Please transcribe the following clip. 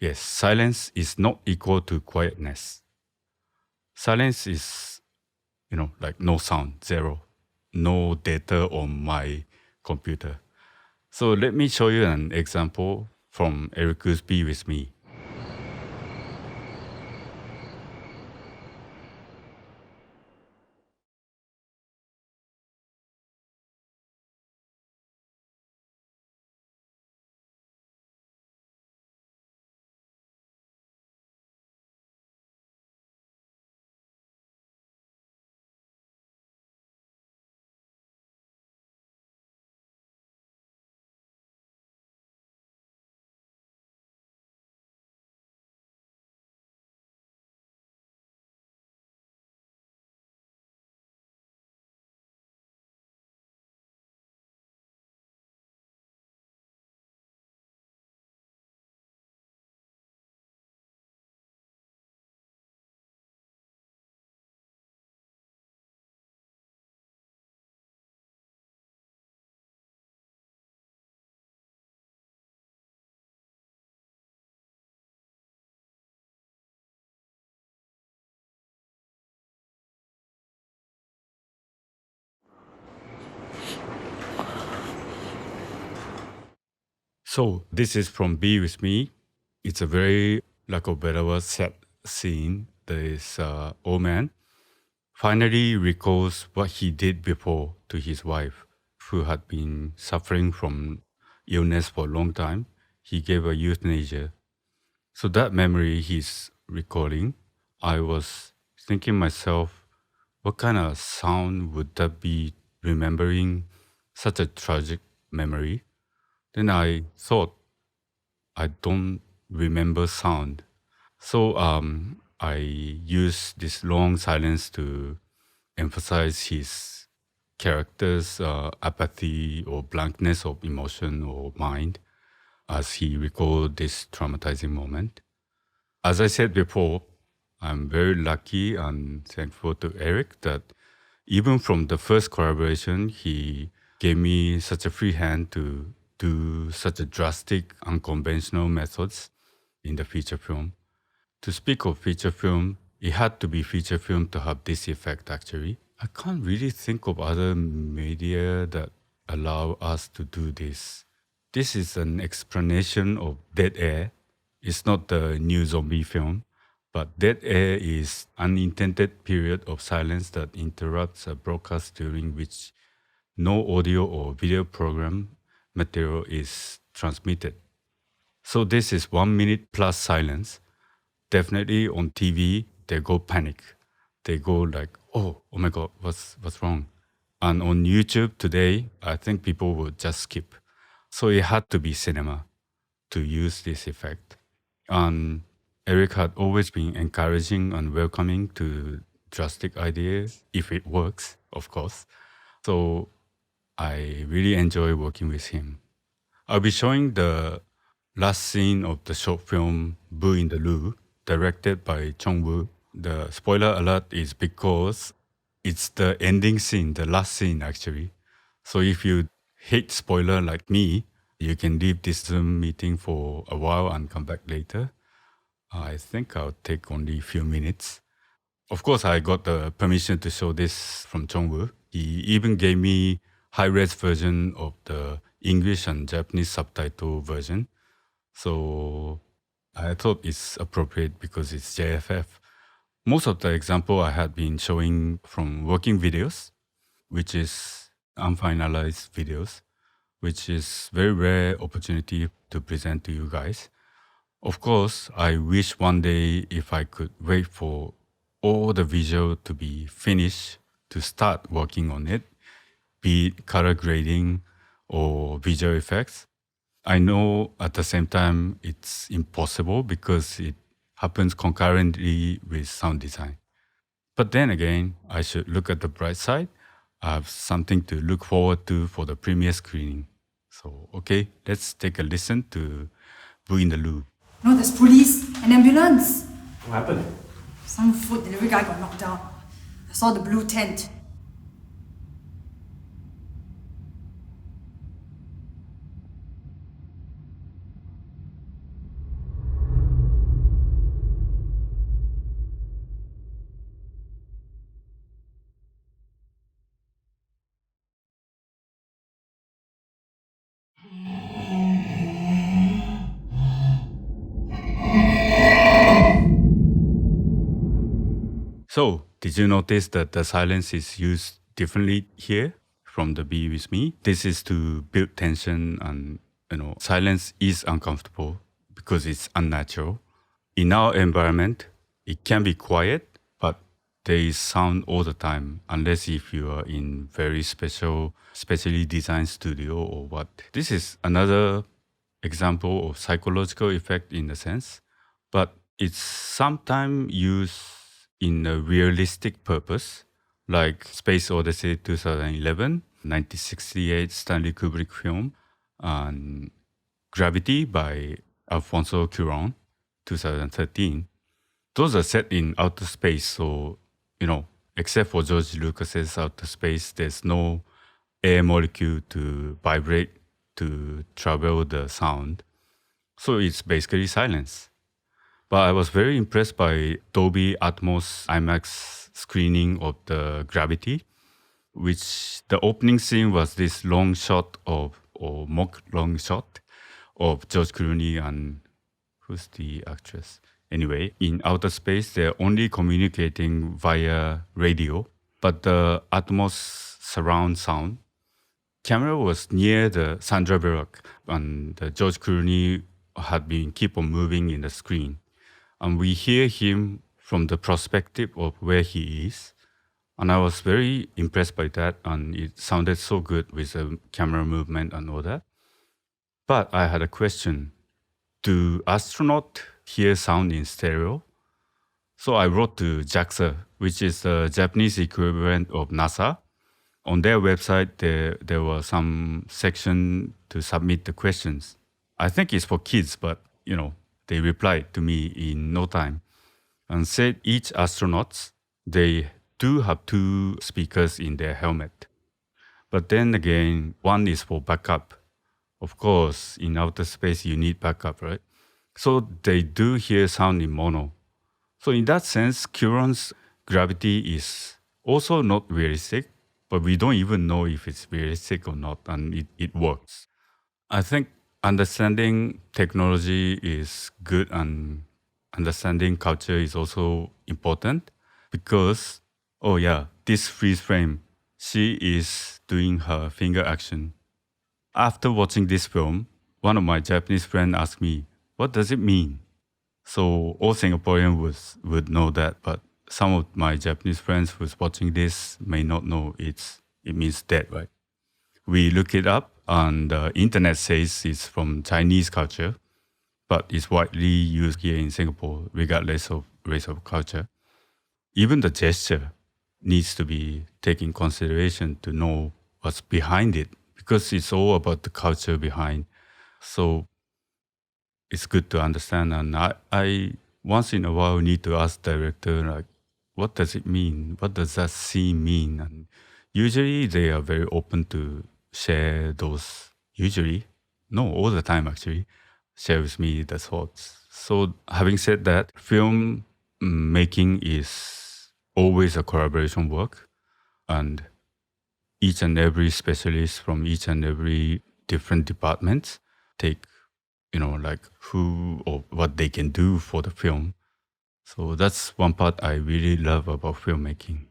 Yes, silence is not equal to quietness. Silence is, like no sound, zero, no data on my computer. So let me show you an example from Eric Khoo's Be With Me. So this is from Be With Me. It's a very, like a better word, sad scene. This old man finally recalls what he did before to his wife, who had been suffering from illness for a long time. He gave her euthanasia. So that memory he's recalling, I was thinking myself, what kind of sound would that be remembering such a tragic memory? Then I thought, I don't remember sound. So I use this long silence to emphasize his character's apathy or blankness of emotion or mind as he recalled this traumatizing moment. As I said before, I'm very lucky and thankful to Eric that even from the first collaboration, he gave me such a free hand to do such a drastic, unconventional methods in the feature film. To speak of feature film, it had to be feature film to have this effect actually. I can't really think of other media that allow us to do this. This is an explanation of dead air. It's not the new zombie film, but dead air is unintended period of silence that interrupts a broadcast during which no audio or video program material is transmitted. So this is 1 minute plus silence. Definitely on TV, they go panic. They go like, oh my God, what's wrong? And on YouTube today, I think people will just skip. So it had to be cinema to use this effect. And Eric had always been encouraging and welcoming to drastic ideas if it works, of course. So I really enjoy working with him. I'll be showing the last scene of the short film Boo in the Loo, directed by Chong Woo. The spoiler alert is because it's the ending scene, the last scene actually. So if you hate spoiler like me, you can leave this Zoom meeting for a while and come back later. I think I'll take only a few minutes. Of course, I got the permission to show this from Chongwoo. He even gave me high-res version of the English and Japanese subtitle version. So I thought it's appropriate because it's JFF. Most of the example I had been showing from working videos, which is unfinalized videos, which is very rare opportunity to present to you guys. Of course, I wish one day if I could wait for all the visual to be finished to start working on it, be it color grading or visual effects. I know at the same time it's impossible because it happens concurrently with sound design. But then again, I should look at the bright side. I have something to look forward to for the premiere screening. So, okay, let's take a listen to Boo in the Loo. No, there's police, an ambulance. What happened? Some food delivery guy got knocked down. I saw the blue tent. So, did you notice that the silence is used differently here from the Be With Me? This is to build tension and, silence is uncomfortable because it's unnatural. In our environment, it can be quiet, but there is sound all the time, unless if you are in very specially designed studio or what. This is another example of psychological effect in a sense, but it's sometimes used in a realistic purpose, like Space Odyssey 2011, 1968 Stanley Kubrick film, and Gravity by Alfonso Cuarón, 2013. Those are set in outer space, so, except for George Lucas's outer space, there's no air molecule to vibrate to travel the sound. So it's basically silence. But I was very impressed by Dolby Atmos IMAX screening of the Gravity, which the opening scene was this long shot or mock long shot of George Clooney and who's the actress? Anyway, in outer space, they're only communicating via radio, but the Atmos surround sound. Camera was near the Sandra Bullock, and the George Clooney had been keep on moving in the screen. And we hear him from the perspective of where he is. And I was very impressed by that, and it sounded so good with the camera movement and all that. But I had a question. Do astronauts hear sound in stereo? So I wrote to JAXA, which is the Japanese equivalent of NASA. On their website, there was some section to submit the questions. I think it's for kids, but, they replied to me in no time and said each astronaut, they do have 2 speakers in their helmet. But then again, one is for backup. Of course, in outer space, you need backup, right? So they do hear sound in mono. So in that sense, Cuarón's Gravity is also not realistic, but we don't even know if it's realistic or not, and it works. I think understanding technology is good, and understanding culture is also important because, this freeze frame, she is doing her finger action. After watching this film, one of my Japanese friends asked me, what does it mean? So all Singaporeans would know that, but some of my Japanese friends who's watching this may not know it means dead, right? We look it up, and the internet says it's from Chinese culture, but it's widely used here in Singapore, regardless of race or culture. Even the gesture needs to be taken in consideration to know what's behind it, because it's all about the culture behind. So it's good to understand, and I once in a while need to ask director, like, what does it mean? What does that scene mean? And usually they are very open to share those, all the time actually, share with me the thoughts. So having said that, film making is always a collaboration work, and each and every specialist from each and every different departments take, like who or what they can do for the film. So that's one part I really love about filmmaking.